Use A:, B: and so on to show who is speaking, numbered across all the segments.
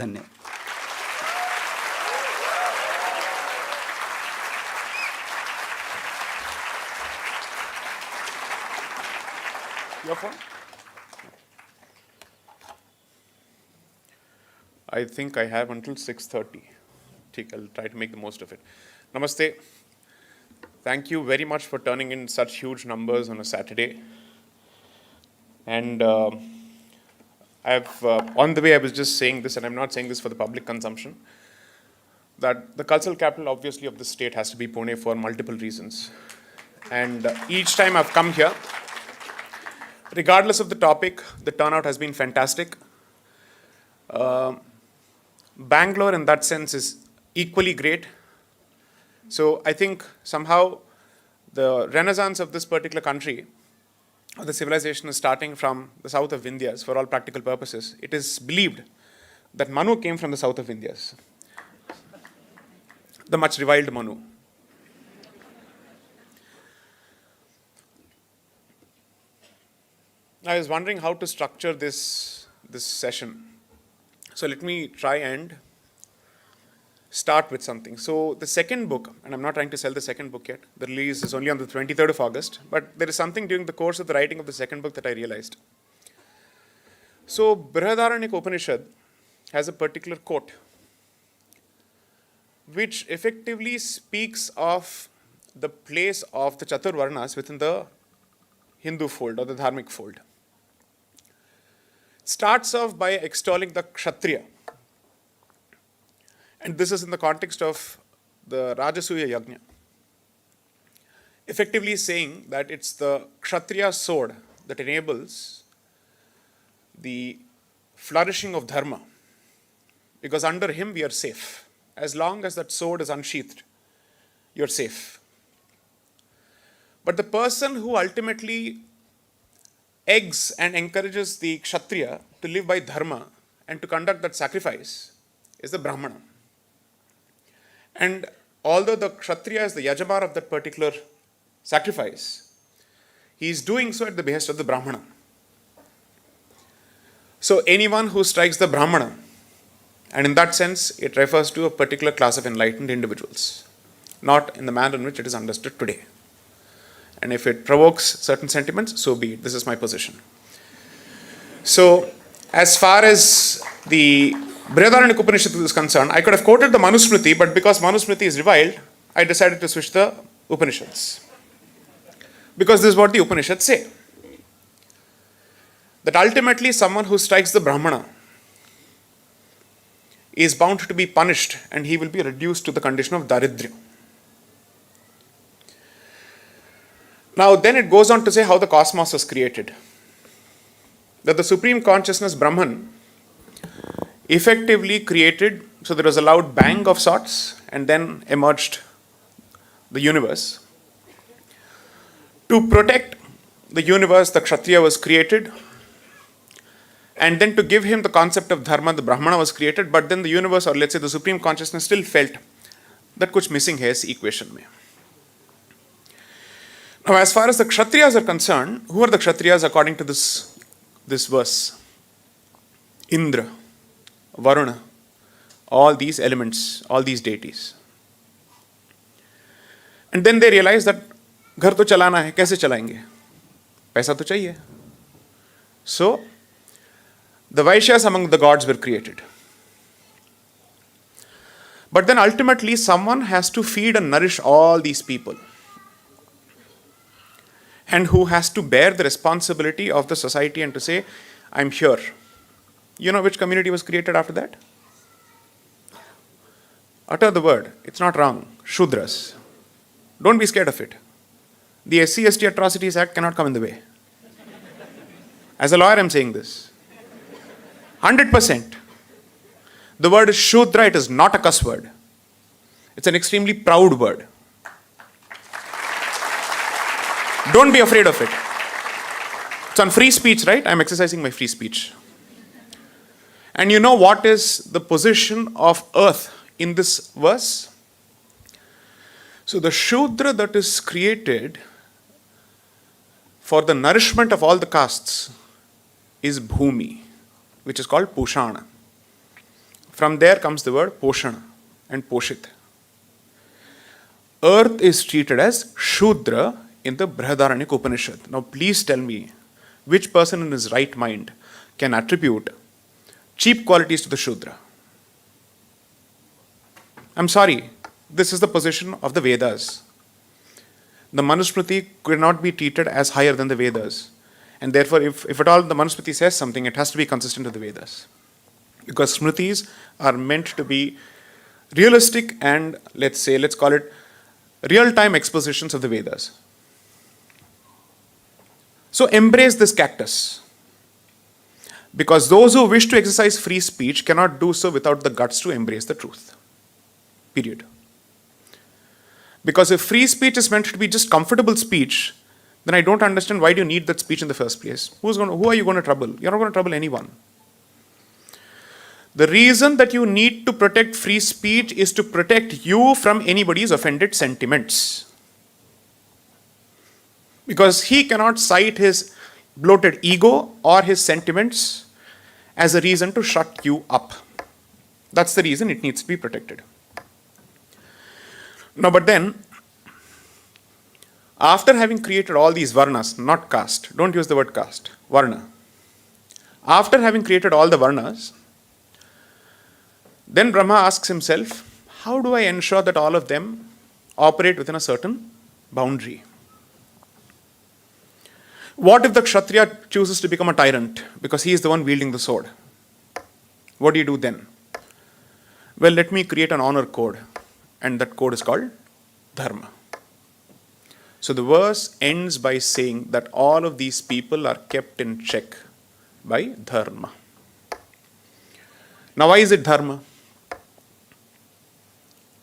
A: ಧನ್ಯವಾದ.
B: Your phone? I think I have until 6:30. I'll try to make the most of it. Namaste. Thank you very much for turning in such huge numbers on a Saturday. And on the way, I was just saying this, and I'm not saying this for the public consumption, that the cultural capital, obviously, of the state has to be Pune for multiple reasons. And each time I've come here, regardless of the topic, the turnout has been fantastic. Bangalore, in that sense, is equally great. So I think somehow the renaissance of this particular country, or the civilization, is starting from the south of Indias for all practical purposes. It is believed that Manu came from the south of Indias, the much reviled Manu. I was wondering how to structure this session. So let me try and start with something. So the second book, and I'm not trying to sell the second book yet, the release is only on the 23rd of August, but there is something during the course of the writing of the second book that I realized. So Brihadaranyaka Upanishad has a particular quote which effectively speaks of the place of the Chaturvarnas within the Hindu fold or the Dharmic fold. It starts off by extolling the Kshatriya. And this is in the context of the Rajasuya Yajna. Effectively saying that it's the Kshatriya sword that enables the flourishing of dharma. Because under him we are safe. As long as that sword is unsheathed, you're safe. But the person who ultimately eggs and encourages the Kshatriya to live by dharma and to conduct that sacrifice is the Brahmana. And although the Kshatriya is the Yajamar of that particular sacrifice, he is doing so at the behest of the Brahmana. So anyone who strikes the Brahmana, and in that sense it refers to a particular class of enlightened individuals, not in the manner in which it is understood today. And if it provokes certain sentiments, so be it. This is my position. So, as far as the Brihadaranyaka Upanishad is concerned, I could have quoted the Manusmriti, but because Manusmriti is reviled, I decided to switch the Upanishads. Because this is what the Upanishads say. That ultimately someone who strikes the Brahmana is bound to be punished and he will be reduced to the condition of Daridrya. Now then it goes on to say how the cosmos was created. That the supreme consciousness Brahman effectively created, so there was a loud bang of sorts and then emerged the universe. To protect the universe, the Kshatriya was created, and then to give him the concept of dharma, the Brahmana was created, but then the universe, or let's say the supreme consciousness, still felt that kuch missing hai is equation mein. Now, as far as the Kshatriyas are concerned, who are the Kshatriyas according to this verse? Indra, Varuna, all these elements, all these deities. And then they realize that घर तो चलाना है, कैसे चलाएंगे? पैसा तो चाहिए. So, the Vaishyas among the gods were created. But then ultimately someone has to feed and nourish all these people, and who has to bear the responsibility of the society and to say, I'm here. You know which community was created after that? Utter the word. It's not wrong. Shudras. Don't be scared of it. The SC/ST Atrocities Act cannot come in the way. As a lawyer, I'm saying this. 100%. The word is Shudra. It is not a cuss word. It's an extremely proud word. Don't be afraid of it. It's on free speech, right? I'm exercising my free speech. And you know what is the position of earth in this verse? So the Shudra that is created for the nourishment of all the castes is Bhumi, which is called Pushana. From there comes the word Poshana and Poshit. Earth is treated as Shudra in the Brihadaranyaka Upanishad. Now please tell me, which person in his right mind can attribute cheap qualities to the Shudra? I'm sorry, this is the position of the Vedas. The Manusmriti could not be treated as higher than the Vedas. And therefore, if at all the Manusmriti says something, it has to be consistent with the Vedas. Because Smritis are meant to be realistic and, let's call it real-time expositions of the Vedas. So embrace this cactus. Because those who wish to exercise free speech cannot do so without the guts to embrace the truth. Period. Because if free speech is meant to be just comfortable speech, then I don't understand why do you need that speech in the first place. Who are you going to trouble? You're not going to trouble anyone. The reason that you need to protect free speech is to protect you from anybody's offended sentiments. Because he cannot cite his bloated ego or his sentiments as a reason to shut you up. That's the reason it needs to be protected. Now, but then, after having created all these varnas, not caste, don't use the word caste, varna. After having created all the varnas, then Brahma asks himself, how do I ensure that all of them operate within a certain boundary? What if the Kshatriya chooses to become a tyrant because he is the one wielding the sword? What do you do then? Well, let me create an honor code, and that code is called dharma. So the verse ends by saying that all of these people are kept in check by dharma. Now, why is it dharma?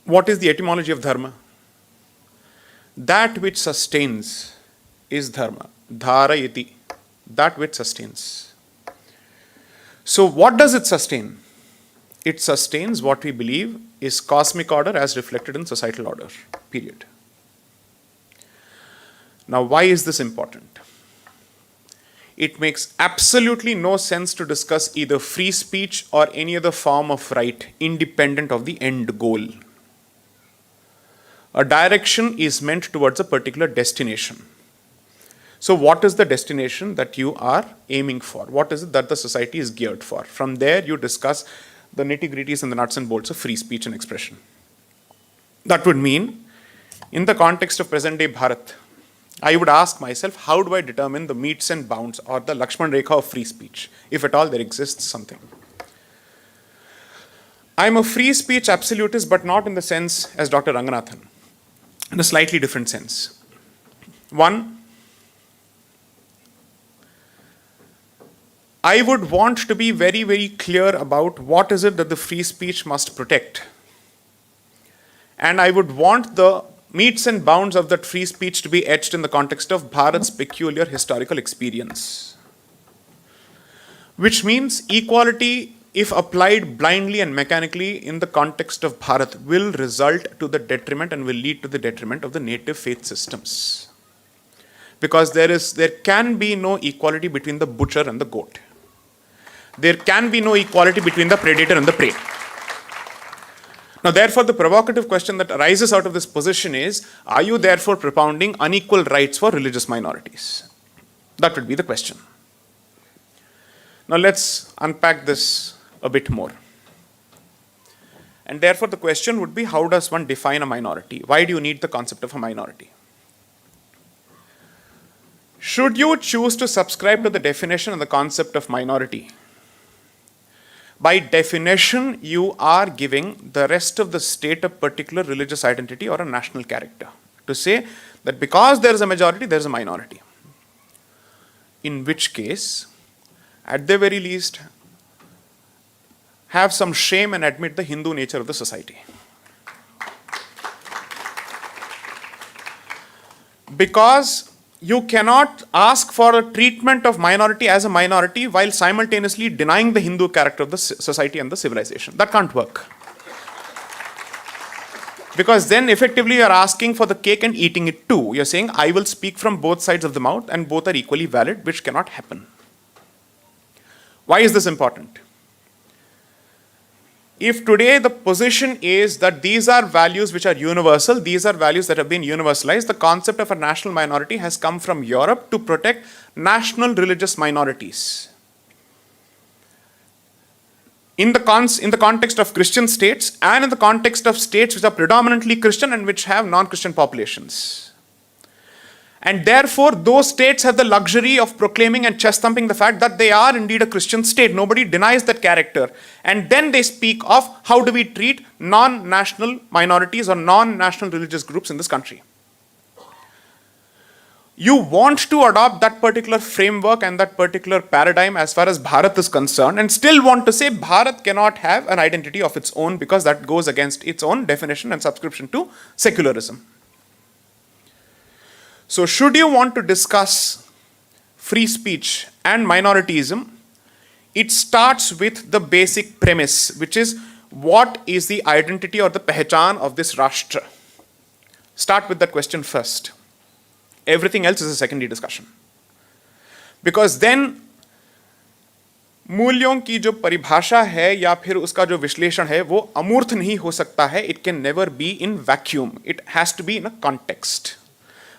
B: What is the etymology of dharma? That which sustains is dharma. Dharayati. That which sustains. So what does it sustain? It sustains what we believe is cosmic order as reflected in societal order. Period. Now, why is this important? It makes absolutely no sense to discuss either free speech or any other form of right independent of the end goal. A direction is meant towards a particular destination. So what is the destination that you are aiming for? What is it that the society is geared for? From there, you discuss the nitty-gritties and the nuts and bolts of free speech and expression. That would mean, in the context of present-day Bharat, I would ask myself, how do I determine the metes and bounds or the Lakshman Rekha of free speech, if at all there exists something? I am a free speech absolutist, but not in the sense as Dr. Ranganathan, in a slightly different sense. One, I would want to be very, very clear about what is it that the free speech must protect. And I would want the metes and bounds of that free speech to be etched in the context of Bharat's peculiar historical experience. Which means equality, if applied blindly and mechanically in the context of Bharat, will result to the detriment and will lead to the detriment of the native faith systems. Because there can be no equality between the butcher and the goat. There can be no equality between the predator and the prey. Now, therefore, the provocative question that arises out of this position is, are you therefore propounding unequal rights for religious minorities? That would be the question. Now, let's unpack this a bit more. And therefore, the question would be, how does one define a minority? Why do you need the concept of a minority? Should you choose to subscribe to the definition and the concept of minority, by definition, you are giving the rest of the state a particular religious identity or a national character. To say that because there is a majority, there is a minority. In which case, at the very least, have some shame and admit the Hindu nature of the society. Because you cannot ask for a treatment of minority as a minority while simultaneously denying the Hindu character of the society and the civilization. That can't work. Because then effectively you are asking for the cake and eating it too. You're saying, I will speak from both sides of the mouth and both are equally valid, which cannot happen. Why is this important? If today the position is that these are values which are universal, these are values that have been universalized, the concept of a national minority has come from Europe to protect national religious minorities. In the context of Christian states and in the context of states which are predominantly Christian and which have non-Christian populations. And therefore, those states have the luxury of proclaiming and chest thumping the fact that they are indeed a Christian state. Nobody denies that character. And then they speak of how do we treat non-national minorities or non-national religious groups in this country. You want to adopt that particular framework and that particular paradigm as far as Bharat is concerned, and still want to say Bharat cannot have an identity of its own because that goes against its own definition and subscription to secularism. So should you want to discuss free speech and minorityism, it starts with the basic premise, which is what is the identity or the pehchan of this Rashtra? Start with that question first. Everything else is a secondary discussion. Because then मूल्यों की जो परिभाषा है या फिर उसका जो विश्लेषण है वो अमूर्त नहीं हो सकता है. It can never be in vacuum. It has to be in a context.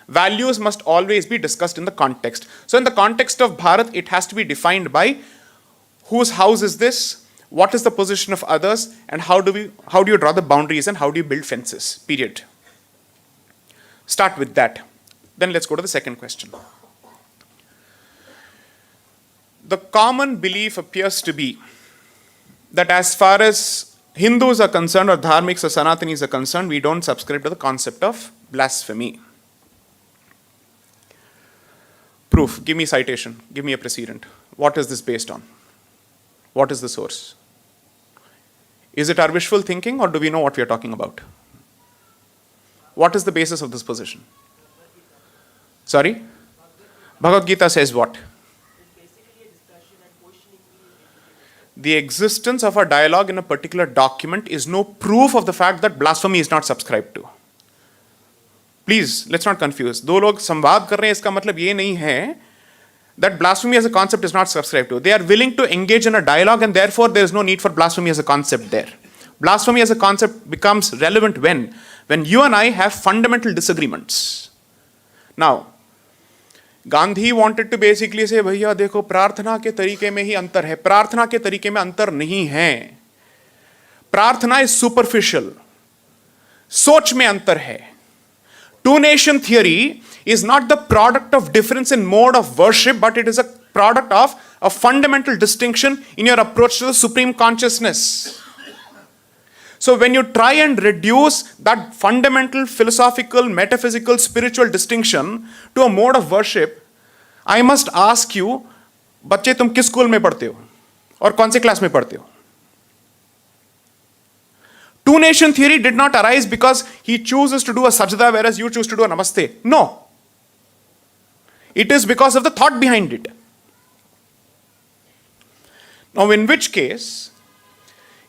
B: Values must always be discussed in the context. So in the context of Bharat, it has to be defined by whose house is this, what is the position of others, and how do you draw the boundaries and how do you build fences, period. Start with that. Then let's go to the second question. The common belief appears to be that as far as Hindus are concerned or Dharmiks or Sanatanis are concerned, we don't subscribe to the concept of blasphemy. Proof. Give me citation. Give me a precedent. What is this based on? What is the source? Is it our wishful thinking or do we know what we are talking about? What is the basis of this position? Sorry? Bhagavad Gita says what? The existence of a dialogue in a particular document is no proof of the fact that blasphemy is not subscribed to. Please, let's not confuse. दो लोग संवाद कर रहे हैं इसका मतलब ये नहीं है that blasphemy as a concept is not subscribed to. They are willing to engage in a dialogue and therefore there is no need for blasphemy as a concept there. Blasphemy as a concept becomes relevant when you and I have fundamental disagreements. Now, Gandhi wanted to basically say भैया देखो प्रार्थना के तरीके में ही अंतर है. प्रार्थना के तरीके में अंतर नहीं है. प्रार्थना is superficial. सोच में अंतर है. Two-nation theory is not the product of difference in mode of worship, but it is a product of a fundamental distinction in your approach to the supreme consciousness. So when you try and reduce that fundamental philosophical, metaphysical, spiritual distinction to a mode of worship, I must ask you, बच्चे तुम किस school में पढ़ते हो और कौन से class में पढ़ते हो? Two-nation theory did not arise because he chooses to do a sajda whereas you choose to do a namaste. No. It is because of the thought behind it. Now, in which case,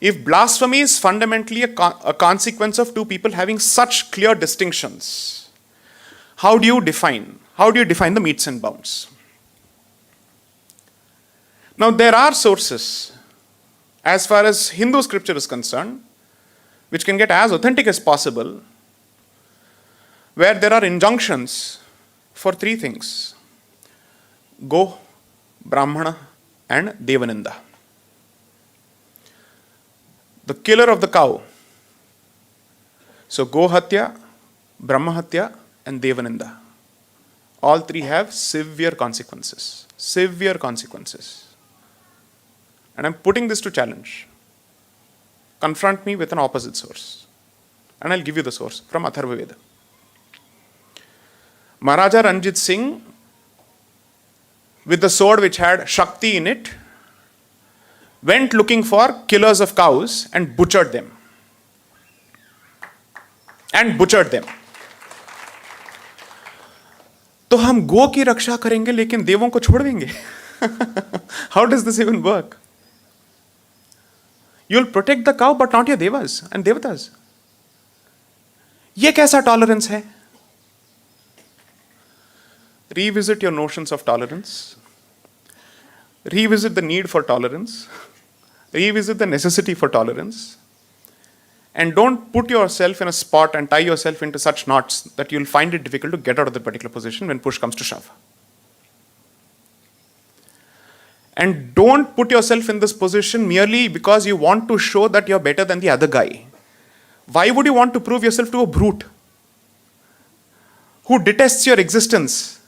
B: if blasphemy is fundamentally a consequence of two people having such clear distinctions, how do you define the metes and bounds? Now, there are sources, as far as Hindu scripture is concerned, which can get as authentic as possible, where there are injunctions for three things: Go, Brahmana, and Devaninda. The killer of the cow. So Go Hatya, Brahma Hatya, and Devaninda. All three have severe consequences. Severe consequences. And I'm putting this to challenge. Confront me with an opposite source. And I'll give you the source from Atharva Veda. Maharaja Ranjit Singh, with the sword which had Shakti in it, went looking for killers of cows and butchered them. तो हम गो की रक्षा करेंगे लेकिन देवों को छोड़ देंगे? How does this even work? You'll protect the cow but not your devas and devatas. ये कैसा tolerance है? Revisit your notions of tolerance. Revisit the need for tolerance. revisit the necessity for tolerance, and don't put yourself in a spot and tie yourself into such knots that you'll find it difficult to get out of that particular position when push comes to shove. And don't put yourself in this position merely because you want to show that you're better than the other guy. Why would you want to prove yourself to a brute who detests your existence?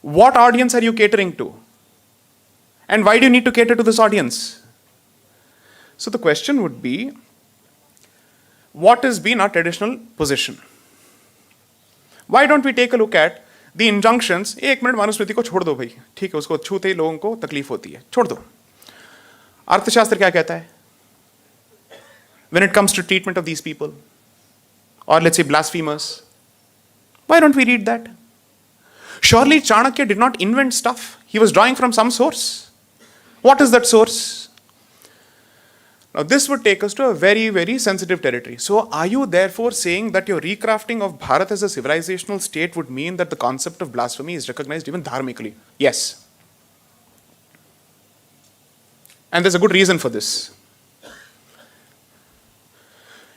B: What audience are you catering to? And why do you need to cater to this audience? So the question would be, what has been our traditional position? Why don't we take a look at the injunctions? एक minute Manusmriti को छोड़ दो भाई, ठीक है, उसको छूते ही लोगों को तकलीफ होती है, छोड़ दो. अर्थशास्त्र क्या कहता है? When it comes to treatment of these people, or let's say blasphemers, why don't we read that? Surely Chanakya did not invent stuff. He was drawing from some source. What is that source? Now this would take us to a very, very sensitive territory. So are you therefore saying that your recrafting of Bharat as a civilizational state would mean that the concept of blasphemy is recognized even dharmically? Yes. And there's a good reason for this.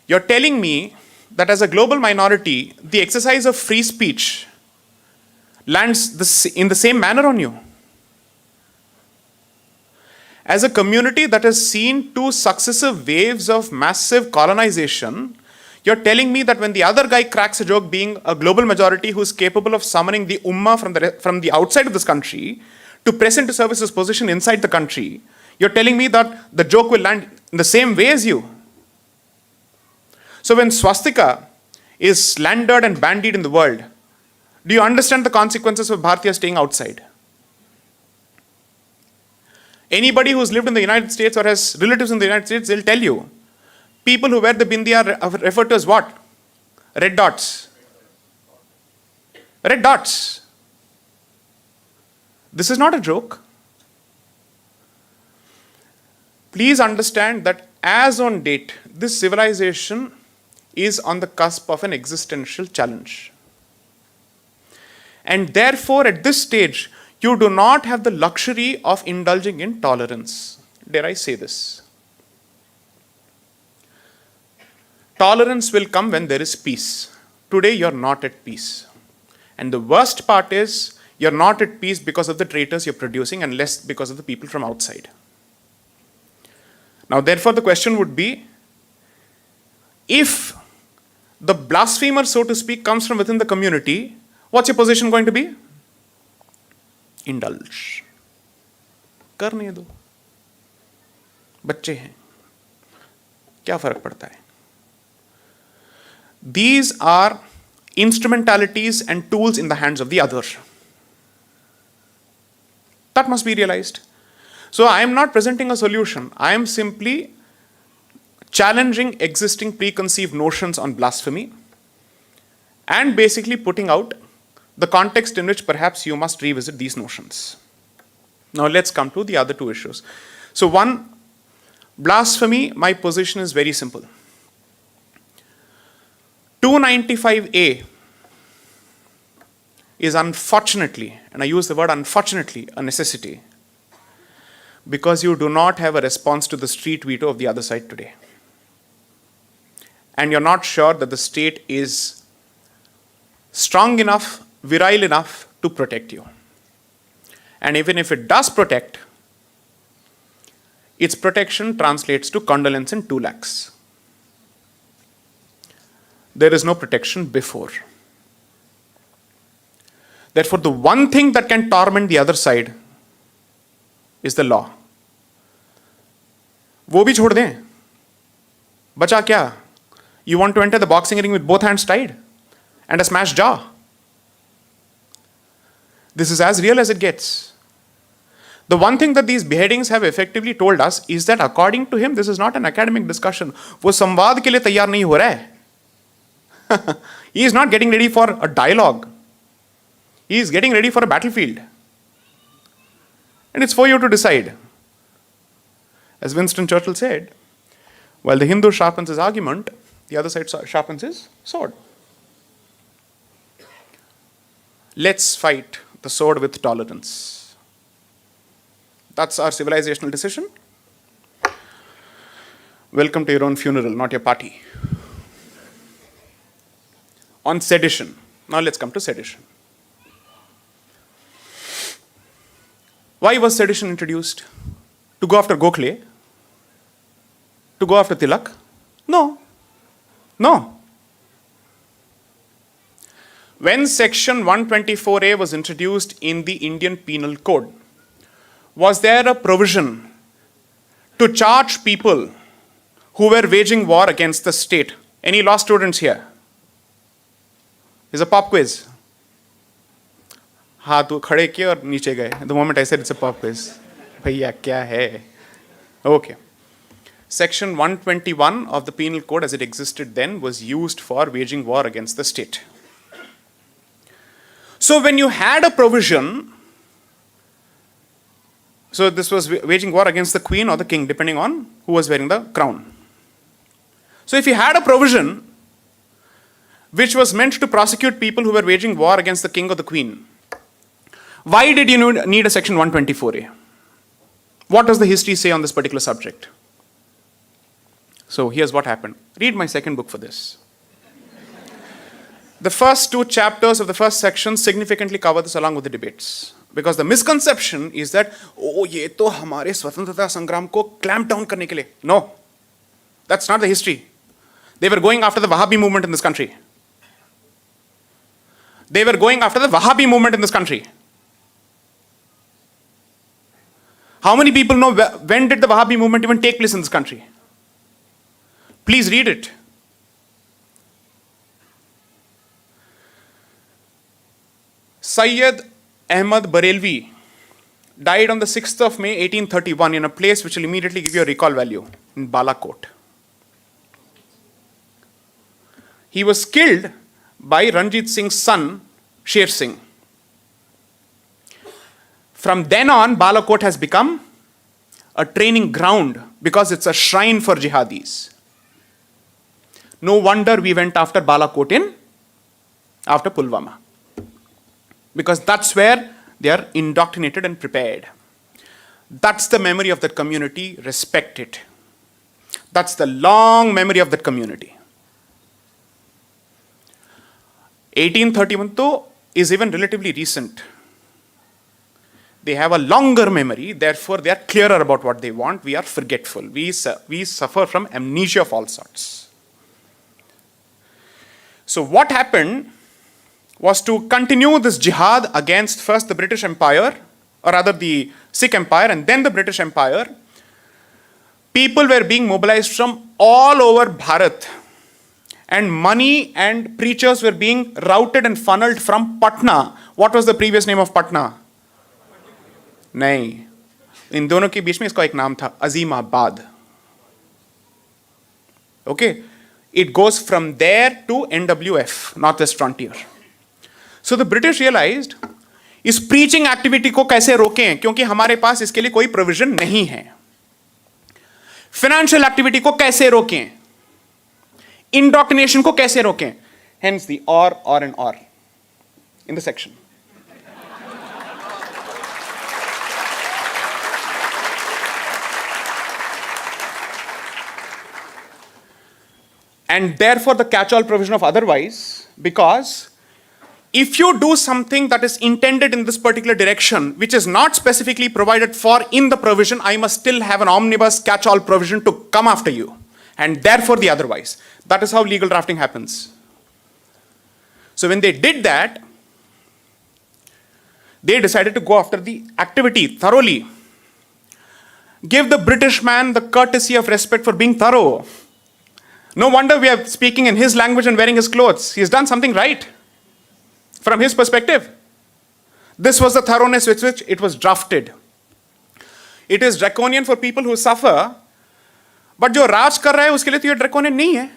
B: You're telling me that as a global minority, the exercise of free speech lands in the same manner on you. As a community that has seen two successive waves of massive colonization, you're telling me that when the other guy cracks a joke, being a global majority who's capable of summoning the ummah from the outside of this country to press into services position inside the country, you're telling me that the joke will land in the same way as you. So when swastika is slandered and bandied in the world, do you understand the consequences of Bharatiya staying outside? Anybody who's lived in the United States or has relatives in the United States, they'll tell you, people who wear the bindi are referred to as what? Red dots. Red dots. This is not a joke. Please understand that as on date, this civilization is on the cusp of an existential challenge. And therefore, at this stage, you do not have the luxury of indulging in tolerance. Dare I say this? Tolerance will come when there is peace. Today, you're not at peace. And the worst part is, you're not at peace because of the traitors you're producing and less because of the people from outside. Now, therefore, the question would be, if the blasphemer, so to speak, comes from within the community, what's your position going to be? Indulge. करने दो. बच्चे हैं. क्या फर्क पड़ता है? These are instrumentalities and tools in the hands of the other. That must be realized. So I am not presenting a solution. I am simply challenging existing preconceived notions on blasphemy and basically putting out the context in which perhaps you must revisit these notions. Now let's come to the other two issues. So one, blasphemy, my position is very simple. 295A is unfortunately, and I use the word unfortunately, a necessity, because you do not have a response to the street veto of the other side today. And you're not sure that the state is strong enough, virile enough to protect you. And even if it does protect, its protection translates to condolence in 2 lakhs. There is no protection before. Therefore, the one thing that can torment the other side is the law. वो भी छोड़ दें. बचा क्या? You want to enter the boxing ring with both hands tied and a smashed jaw. This is as real as it gets. The one thing that these beheadings have effectively told us is that according to him, this is not an academic discussion. वो संवाद के लिए तैयार नहीं हो रहा है. He is not getting ready for a dialogue. He is getting ready for a battlefield. And it's for you to decide. As Winston Churchill said, while the Hindu sharpens his argument, the other side sharpens his sword. Let's fight the sword with tolerance. That's our civilizational decision. Welcome to your own funeral, not your party. On sedition. Now let's come to sedition. Why was sedition introduced? To go after Gokhale? To go after Tilak? No. No. When section 124A was introduced in the Indian Penal Code, was there a provision to charge people who were waging war against the state? Any law students here? It's a pop quiz. हाथ तो खड़े किए और नीचे गए. The moment I said it's a pop quiz. भैया क्या है? Okay. Section 121 of the Penal Code as it existed then was used for waging war against the state. So when you had a provision, so this was waging war against the queen or the king, depending on who was wearing the crown. So if you had a provision which was meant to prosecute people who were waging war against the king or the queen, why did you need a section 124A? What does the history say on this particular subject? So here's what happened. Read my second book for this. The first 2 chapters of the first section significantly cover this along with the debates. Because the misconception is that, oh, ये तो हमारे स्वतंत्रता संग्राम को clamp down करने के लिए. No, that's not the history. They were going after the Wahhabi movement in this country. They were going after the Wahhabi movement in this country. How many people know when did the Wahhabi movement even take place in this country? Please read it. Syed Ahmad Barelvi died on the 6th of May 1831 in a place which will immediately give you a recall value, in Balakot. He was killed by Ranjit Singh's son, Sher Singh. From then on, Balakot has become a training ground because it's a shrine for jihadis. No wonder we went after Balakot after Pulwama. Because that's where they are indoctrinated and prepared. That's the memory of that community. Respect it. That's the long memory of that community. 1831 though is even relatively recent. They have a longer memory, therefore they are clearer about what they want. We are forgetful. We suffer from amnesia of all sorts. So what happened was to continue this jihad against first the British Empire, or rather the Sikh Empire and then the British Empire. People were being mobilized from all over Bharat, and money and preachers were being routed and funneled from Patna. What was the previous name of Patna? नहीं, इन दोनों के बीच में इसका एक नाम था, Azimabad. Okay, it goes from there to NWF, Northwest Frontier. So the British realized इस preaching activity को कैसे रोकें, क्योंकि हमारे पास इसके लिए कोई provision नहीं है. Financial activity को कैसे रोकें, indoctrination को कैसे रोकें. Hence the or and or in the section. And therefore the catch-all provision of otherwise, because if you do something that is intended in this particular direction, which is not specifically provided for in the provision, I must still have an omnibus catch-all provision to come after you. And therefore the otherwise. That is how legal drafting happens. So when they did that, they decided to go after the activity thoroughly. Give the British man the courtesy of respect for being thorough. No wonder we are speaking in his language and wearing his clothes. He has done something right from his perspective. This was the thoroughness with which it was drafted. It is draconian for people who suffer, but जो राज कर रहा है उसके लिए तो ये draconian नहीं है.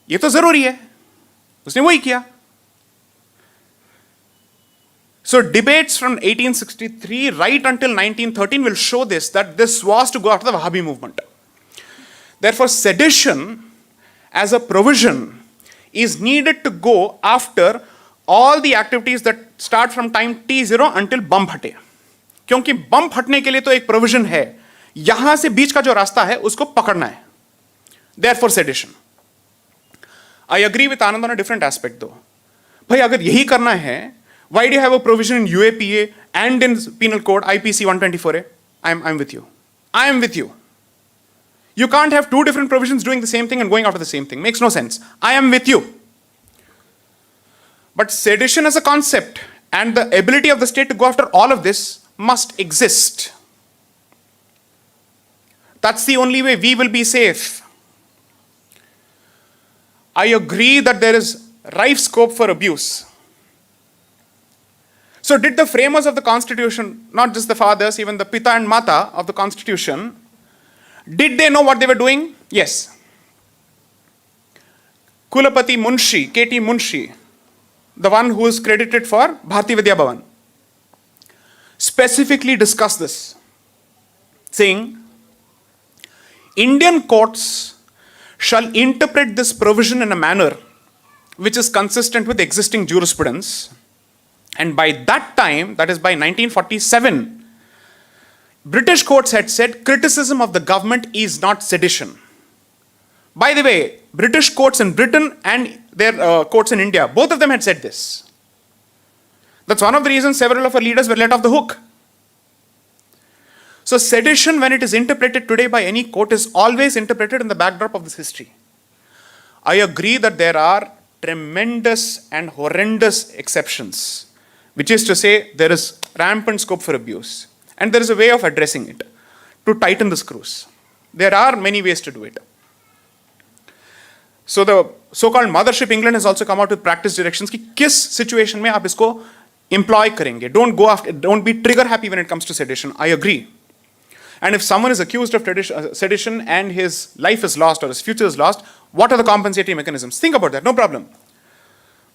B: ये तो जरूरी है. उसने वही किया. So debates from 1863 right until 1913 will show this, that this was to go after the Wahhabi movement. Therefore, sedition as a provision is needed to go after all the activities that start from time T0 until bump हटे. क्योंकि bump हटने के लिए तो एक provision है, यहां से बीच का जो रास्ता है उसको पकड़ना है. Therefore, sedition. I agree with Anand on a different aspect though. भाई अगर यही करना है, why do you have a provision in UAPA and in Penal Code IPC 124A? I'm with you. I am with you. You can't have two different provisions doing the same thing and going after the same thing. Makes no sense. I am with you. But sedition as a concept and the ability of the state to go after all of this must exist. That's the only way we will be safe. I agree that there is rife scope for abuse. So did the framers of the Constitution, not just the fathers, even the Pita and Mata of the Constitution, did they know what they were doing? Yes. Kulapati Munshi, K.T. Munshi, the one who is credited for Bharati Vidya Bhavan, specifically discussed this, saying, Indian courts shall interpret this provision in a manner which is consistent with existing jurisprudence. And by that time, that is by 1947, British courts had said criticism of the government is not sedition. By the way, British courts in Britain and their courts in India, both of them had said this. That's one of the reasons several of our leaders were let off the hook. So sedition, when it is interpreted today by any court, is always interpreted in the backdrop of this history. I agree that there are tremendous and horrendous exceptions, which is to say there is rampant scope for abuse. And there is a way of addressing it, to tighten the screws. There are many ways to do it. So the so-called Mothership England has also come out with practice directions कि किस situation में आप इसको employ करेंगे. Don't be trigger happy when it comes to sedition. I agree. And if someone is accused of sedition and his life is lost or his future is lost, what are the compensatory mechanisms? Think about that, no problem.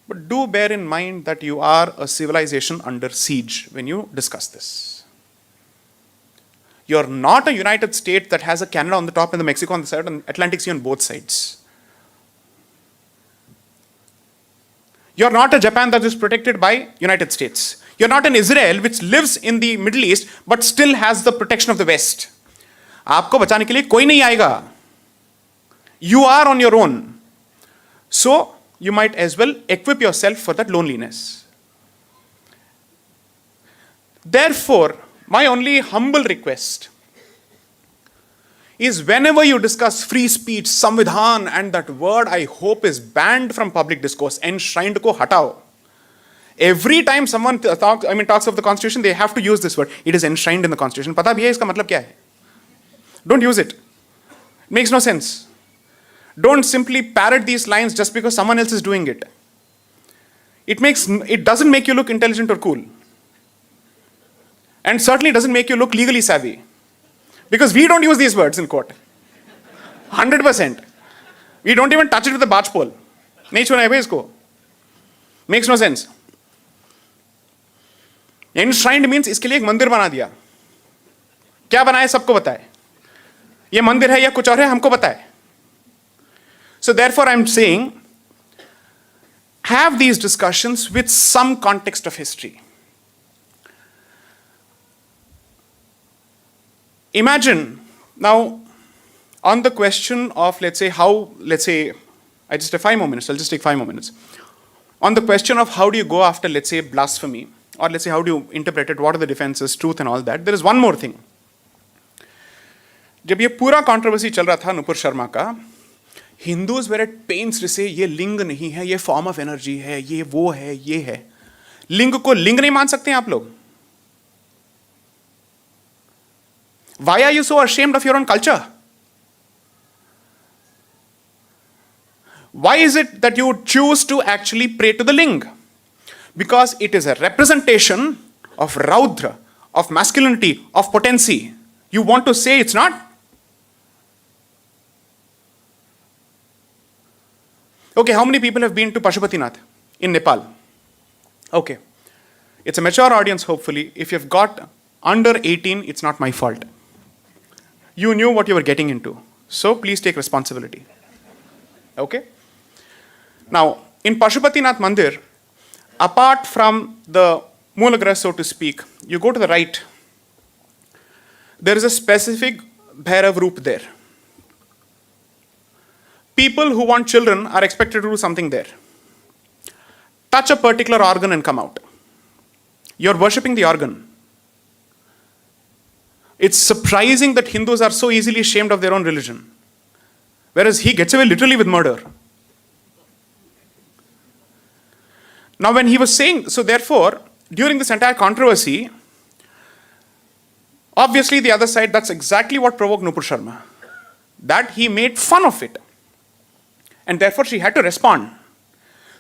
B: But do bear in mind that you are a civilization under siege when you discuss this. You're not a United States that has a Canada on the top and the Mexico on the side and Atlantic Sea on both sides. You're not a Japan that is protected by United States. You're not an Israel which lives in the Middle East but still has the protection of the West. आपको बचाने के लिए कोई नहीं आएगा. You are on your own. So you might as well equip yourself for that loneliness. Therefore, my only humble request is whenever you discuss free speech, Samvidhan, and that word I hope is banned from public discourse, enshrined ko hatao. Every time someone talks of the Constitution, they have to use this word. It is enshrined in the Constitution. पता भी है इसका मतलब क्या है? Don't use it. It makes no sense. Don't simply parrot these lines just because someone else is doing it. It doesn't make you look intelligent or cool. And certainly doesn't make you look legally savvy. Because we don't use these words in court. 100%. We don't even touch it with a barge pole. नहीं छूना है भाई इसको. Makes no sense. Enshrined means इसके लिए एक मंदिर बना दिया. क्या बनाए सबको पता है. ये मंदिर है या कुछ और है हमको पता है. So therefore I'm saying, have these discussions with some context of history. Imagine now on the question of I just have 5 more minutes, I'll just take 5 more minutes. On the question of how do you go after, blasphemy, or how do you interpret it, what are the defenses, truth and all that, there is one more thing. जब ये पूरा controversy चल रहा था नुपुर शर्मा का, Hindus were at pains to say ये लिंग नहीं है, ये form of energy है, ये वो है, ये है. लिंग को लिंग नहीं मान सकते हैं आप लोग? Why are you so ashamed of your own culture? Why is it that you choose to actually pray to the ling? Because it is a representation of Raudra, of masculinity, of potency. You want to say it's not? Okay, how many people have been to Pashupatinath in Nepal? Okay. It's a mature audience, hopefully. If you've got under 18, it's not my fault. You knew what you were getting into. So please take responsibility. Okay? Now, in Pashupatinath Mandir, apart from the Moolagraha, so to speak, you go to the right. There is a specific Bhairav Roop there. people who want children are expected to do something there. Touch a particular organ and come out. You're worshipping the organ. It's surprising that Hindus are so easily ashamed of their own religion. Whereas he gets away literally with murder. Now when he was saying, so therefore, during this entire controversy, obviously the other side, that's exactly what provoked Nupur Sharma. That he made fun of it. And therefore she had to respond.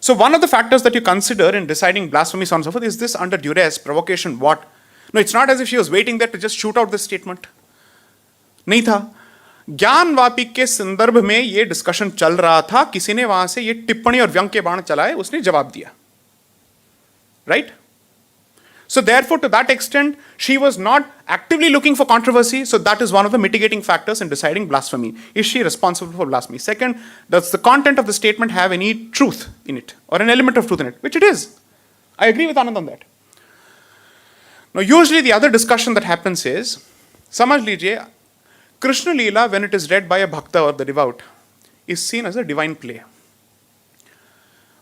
B: So one of the factors that you consider in deciding blasphemy, so on and so forth, is this under duress, provocation, what? No, it's not as if she was waiting there to just shoot out this statement. नहीं था. ज्ञान वापी के संदर्भ में ये discussion चल रहा था, किसी ने वहां से ये टिप्पणी और व्यंग के बाण चलाए, उसने जवाब दिया. Right? So therefore, to that extent, she was not actively looking for controversy. So that is one of the mitigating factors in deciding blasphemy. Is she responsible for blasphemy? Second, does the content of the statement have any truth in it or an element of truth in it? Which it is. I agree with Anand on that. Now, usually the other discussion that happens is, samajh lijiye, Krishna Leela, when it is read by a bhakta or the devout, is seen as a divine play.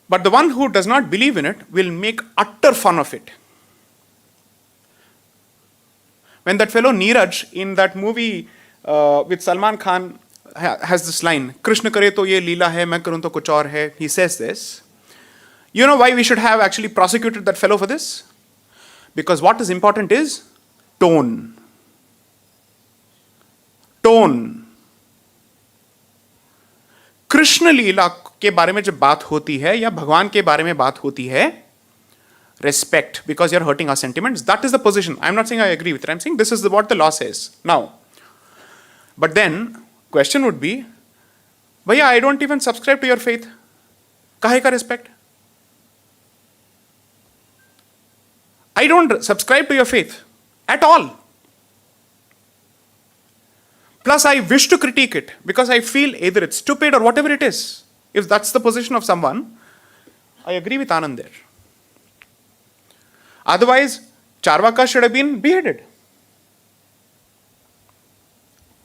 B: But the one who does not believe in it will make utter fun of it. When that fellow Neeraj in that movie with Salman Khan has this line, Krishna kare to ye leela hai, main karun to kuch aur hai, he says this. You know why we should have actually prosecuted that fellow for this? Because what is important is tone. Tone. Krishna लीला के बारे में जब बात होती है या भगवान के बारे में बात होती है, respect, because you're hurting our sentiments. That is the position. I'm not saying I agree with it. I'm saying this is what the law says. Now, but then, question would be, Bhaiya, I don't even subscribe to your faith. Kahe ka respect? I don't subscribe to your faith at all. Plus, I wish to critique it because I feel either it's stupid or whatever it is. If that's the position of someone, I agree with Anand there. Otherwise, Charvaka should have been beheaded.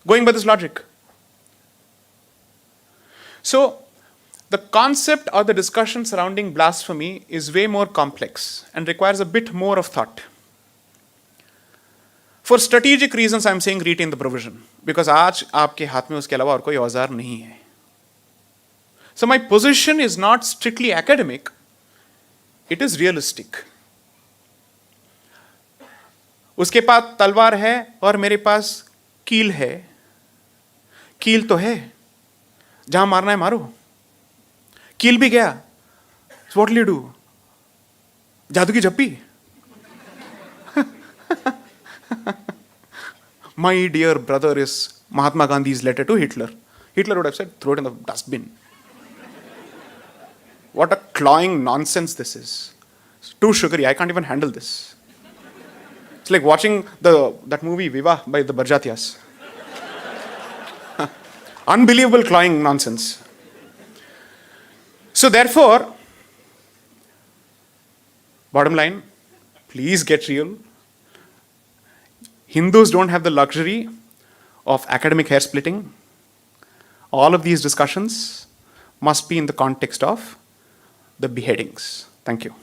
B: Going by this logic. So, the concept or the discussion surrounding blasphemy is way more complex and requires a bit more of thought. For strategic reasons, I am saying retain the provision. Because आज आपके हाथ में उसके अलावा और कोई औजार नहीं है. So my position is not strictly academic, it is realistic. उसके पास तलवार है और मेरे पास कील है. कील तो है, जहां मारना है मारो. कील भी गया. So what will you do? जादू की झप्पी. My dear brother is Mahatma Gandhi's letter to Hitler. Hitler would have said, throw it in the dustbin. What a cloying nonsense this is. It's too sugary, I can't even handle this. It's like watching that movie Vivah by the Barjatias. Unbelievable cloying nonsense. So therefore, bottom line, please get real. Hindus don't have the luxury of academic hair splitting. All of these discussions must be in the context of the beheadings. Thank you.